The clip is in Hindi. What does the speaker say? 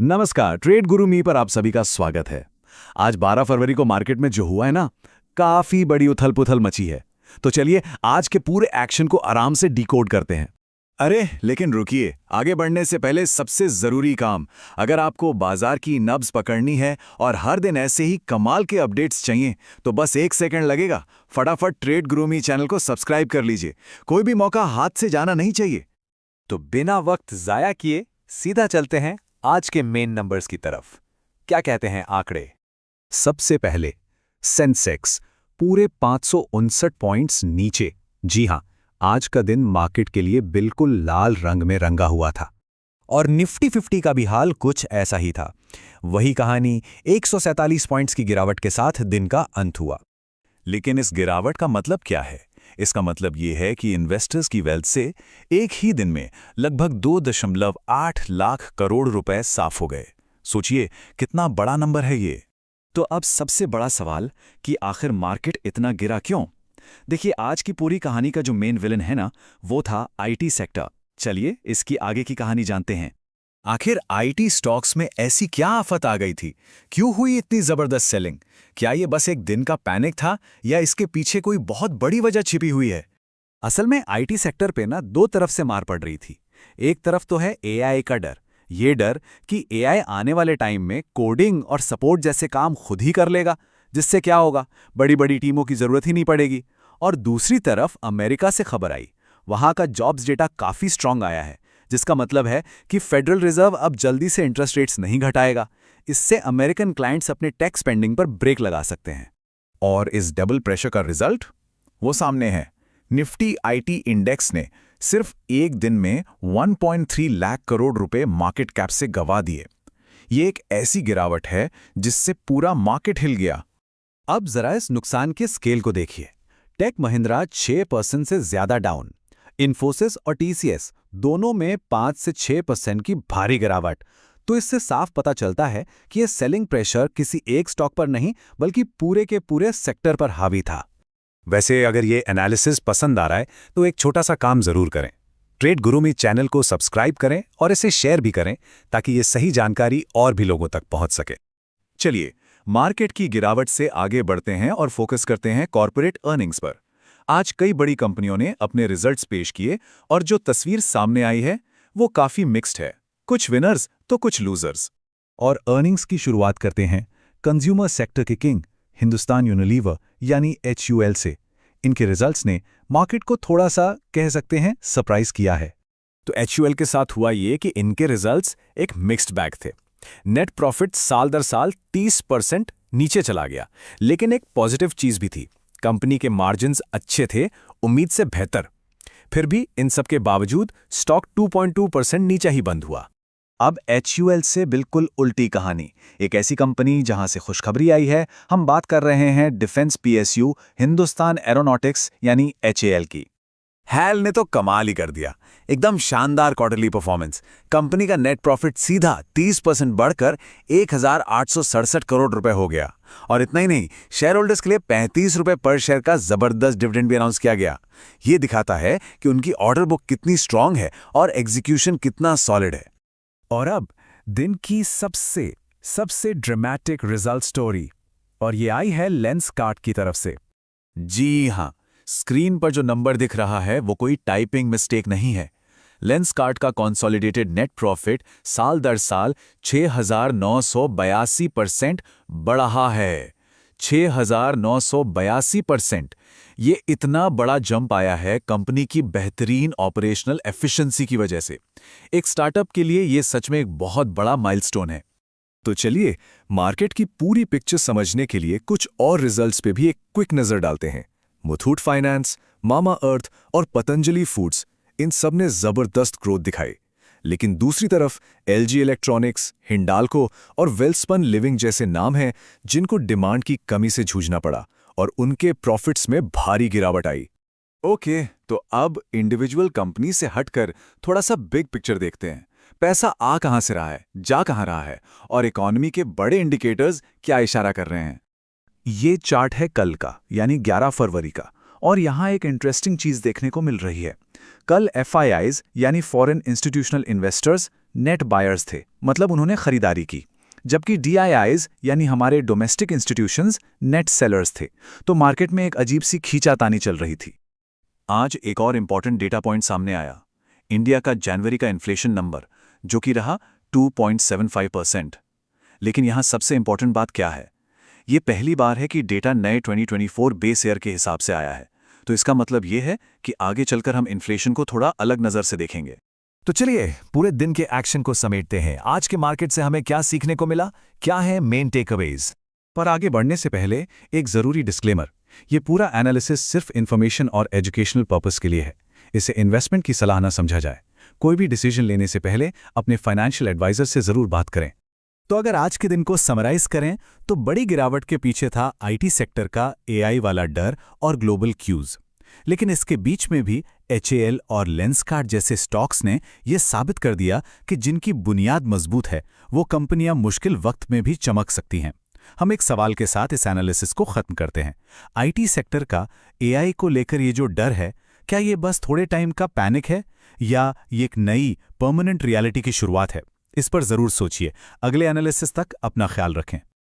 नमस्कार, ट्रेड गुरु मी पर आप सभी का स्वागत है। आज 12 फरवरी को मार्केट में जो हुआ है ना, काफी बड़ी उथल-पुथल मची है। तो चलिए आज के पूरे एक्शन को आराम से डिकोड करते हैं। अरे लेकिन रुकिए, आगे बढ़ने से पहले सबसे जरूरी काम। अगर आपको बाजार की नब्ज पकड़नी है और हर दिन ऐसे ही कमाल के अपडेट्स चाहिए तो बस 1 सेकंड लगेगा। फटाफट ट्रेड गुरु मी चैनल को सब्सक्राइब कर लीजिए। कोई भी मौका हाथ से जाना नहीं चाहिए। तो बिना वक्त जाया किए सीधा चलते हैं आज के मेन नंबर्स की तरफ। क्या कहते हैं आंकड़े? सबसे पहले सेंसेक्स पूरे 559 पॉइंट्स नीचे। जी हां, आज का दिन मार्केट के लिए बिल्कुल लाल रंग में रंगा हुआ था। और निफ्टी 50 का भी हाल कुछ ऐसा ही था। वही कहानी 147 पॉइंट्स की गिरावट के साथ दिन का अंत हुआ। लेकिन इस गिरावट का मतलब क्या है? इसका मतलब ये है कि इन्वेस्टर्स की वेल्थ से एक ही दिन में लगभग 2.8 लाख करोड़ रुपए साफ हो गए। सोचिए कितना बड़ा नंबर है ये। तो अब सबसे बड़ा सवाल कि आखिर मार्केट इतना गिरा क्यों? देखिए, आज की पूरी कहानी का जो मेन विलन है ना, वो था आईटी सेक्टर। चलिए इसकी आगे की कहानी जानते हैं। आखिर आईटी स्टॉक्स में ऐसी क्या आफत आ गई थी? क्यों हुई इतनी जबरदस्त सेलिंग? क्या ये बस एक दिन का पैनिक था या इसके पीछे कोई बहुत बड़ी वजह छिपी हुई है? असल में आईटी सेक्टर पे ना दो तरफ से मार पड़ रही थी। एक तरफ तो है एआई का डर। ये डर कि एआई आने वाले टाइम में कोडिंग और सपोर्ट जैसे काम खुद ही कर लेगा, जिससे क्या होगा, बड़ी बड़ी टीमों की जरूरत ही नहीं पड़ेगी। और दूसरी तरफ अमेरिका से खबर आई, वहां का जॉब्स डेटा काफी स्ट्रांग आया है, जिसका मतलब है कि फेडरल रिजर्व अब जल्दी से इंटरेस्ट रेट्स नहीं घटाएगा। इससे अमेरिकन क्लाइंट्स अपने टेक स्पेंडिंग पर ब्रेक लगा सकते हैं। और इस डबल प्रेशर का रिजल्ट वो सामने है। निफ्टी आईटी इंडेक्स ने सिर्फ एक दिन में 1.3 लाख करोड़ रुपए मार्केट कैप से गंवा दिए। ये एक ऐसी गिरावट है जिससे पूरा मार्केट हिल गया। अब जरा इस नुकसान के स्केल को देखिए। टेक महिंद्रा 6% से ज्यादा डाउन। इन्फोसिस और टीसीएस दोनों में 5 से 6% की भारी गिरावट। तो इससे साफ पता चलता है कि यह सेलिंग प्रेशर किसी एक स्टॉक पर नहीं बल्कि पूरे के पूरे सेक्टर पर हावी था। वैसे अगर ये एनालिसिस पसंद आ रहा है तो एक छोटा सा काम जरूर करें। ट्रेड गुरु मी चैनल को सब्सक्राइब करें और इसे शेयर भी करें ताकि ये सही जानकारी और भी लोगों तक पहुंच सके। चलिए मार्केट की गिरावट से आगे बढ़ते हैं और फोकस करते हैं कॉर्पोरेट अर्निंग्स पर। आज कई बड़ी कंपनियों ने अपने रिजल्ट्स पेश किए और जो तस्वीर सामने आई है वो काफी मिक्स्ड है। कुछ विनर्स तो कुछ लूजर्स। और अर्निंग्स की शुरुआत करते हैं कंज्यूमर सेक्टर के किंग हिंदुस्तान यूनिलीवर यानी HUL से। इनके रिजल्ट्स ने मार्केट को थोड़ा सा कह सकते हैं सरप्राइज किया है। तो HUL के साथ हुआ ये कि इनके रिजल्ट्स एक मिक्स्ड बैग थे। नेट प्रॉफिट साल दर साल 30% नीचे चला गया, लेकिन एक पॉजिटिव चीज भी थी। कंपनी के मार्जिन्स अच्छे थे, उम्मीद से बेहतर। फिर भी इन सब के बावजूद स्टॉक 2.2% नीचे ही बंद हुआ। अब HUL से बिल्कुल उल्टी कहानी। एक ऐसी कंपनी जहां से खुशखबरी आई है। हम बात कर रहे हैं डिफेंस PSU हिंदुस्तान एरोनॉटिक्स यानी HAL की। हैल ने तो कमाल ही कर दिया। एकदम शानदार क्वार्टरली परफॉर्मेंस। कंपनी का नेट प्रॉफिट सीधा 30% बढ़कर 1,867 करोड़ रुपए हो गया। और इतना ही नहीं, शेयर होल्डर्स के लिए 35 रुपए पर शेयर का जबरदस्त डिविडेंड भी अनाउंस किया गया। ये दिखाता है कि उनकी ऑर्डर बुक कितनी स्ट्रांग है और एग्जीक्यूशन कितना सॉलिड है। और अब दिन की सबसे ड्रामेटिक रिजल्ट स्टोरी, और ये आई है लेंसकार्ट की तरफ से। जी हां, स्क्रीन पर जो नंबर दिख रहा है वो कोई टाइपिंग मिस्टेक नहीं है। लेंसकार्ट का कंसोलिडेटेड नेट प्रॉफिट साल दर साल 6,982% बढ़ा है। 6,982%। ये इतना बड़ा जंप आया है कंपनी की बेहतरीन ऑपरेशनल एफिशिएंसी की वजह से। एक स्टार्टअप के लिए ये सच में एक बहुत बड़ा माइलस्टोन है। तो चलिए मार्केट की पूरी पिक्चर समझने के लिए कुछ और रिजल्ट्स पे भी एक क्विक नजर डालते हैं। मुथूट फाइनेंस, मामा अर्थ और पतंजलि फूड्स, इन सब ने जबरदस्त ग्रोथ दिखाई। लेकिन दूसरी तरफ LG इलेक्ट्रॉनिक्स, हिंडाल्को और वेल्सपन लिविंग जैसे नाम हैं जिनको डिमांड की कमी से जूझना पड़ा और उनके प्रॉफिट्स में भारी गिरावट आई। ओके, तो अब इंडिविजुअल कंपनी से हटकर थोड़ा सा बिग पिक्चर देखते हैं। पैसा आ कहां से रहा है, जा कहां रहा है, और इकोनॉमी के बड़े इंडिकेटर्स क्या इशारा कर रहे हैं। ये चार्ट है कल का, यानी 11 फरवरी का, और यहां एक इंटरेस्टिंग चीज देखने को मिल रही है। कल FIIs यानी foreign institutional investors net buyers थे, मतलब उन्होंने खरीदारी की, जबकि DIIs यानी हमारे डोमेस्टिक इंस्टीट्यूशंस नेट सेलर्स थे। तो मार्केट में एक अजीब सी खींचातानी चल रही थी। आज एक और इंपॉर्टेंट डेटा पॉइंट सामने आया, इंडिया का जनवरी का इन्फ्लेशन नंबर, जो कि रहा 2.75%। लेकिन यहां सबसे इंपॉर्टेंट बात क्या है? ये पहली बार है कि डेटा नए 2024 बेस ईयर के हिसाब से आया है। तो इसका मतलब ये है कि आगे चलकर हम इन्फ्लेशन को थोड़ा अलग नजर से देखेंगे। तो चलिए पूरे दिन के एक्शन को समेटते हैं। आज के मार्केट से हमें क्या सीखने को मिला, क्या है मेन टेकअवेज? पर आगे बढ़ने से पहले एक जरूरी डिस्क्लेमर, ये पूरा एनालिसिस सिर्फ इन्फॉर्मेशन और एजुकेशनल पर्पस के लिए है। इसे इन्वेस्टमेंट की सलाह ना समझा जाए। कोई भी डिसीजन लेने से पहले अपने फाइनेंशियल एडवाइजर से जरूर बात करें। तो अगर आज के दिन को समराइज करें तो बड़ी गिरावट के पीछे था आईटी सेक्टर का AI वाला डर और ग्लोबल क्यूज। लेकिन इसके बीच में भी HAL और लेंसकार्ट जैसे स्टॉक्स ने यह साबित कर दिया कि जिनकी बुनियाद मजबूत है वो कंपनियां मुश्किल वक्त में भी चमक सकती हैं। हम एक सवाल के साथ इस एनालिसिस को खत्म करते हैं। आईटी सेक्टर का AI को लेकर ये जो डर है, क्या ये बस थोड़े टाइम का पैनिक है या ये एक नई परमानेंट रियलिटी की शुरुआत है? इस पर जरूर सोचिए। अगले एनालिसिस तक अपना ख्याल रखें।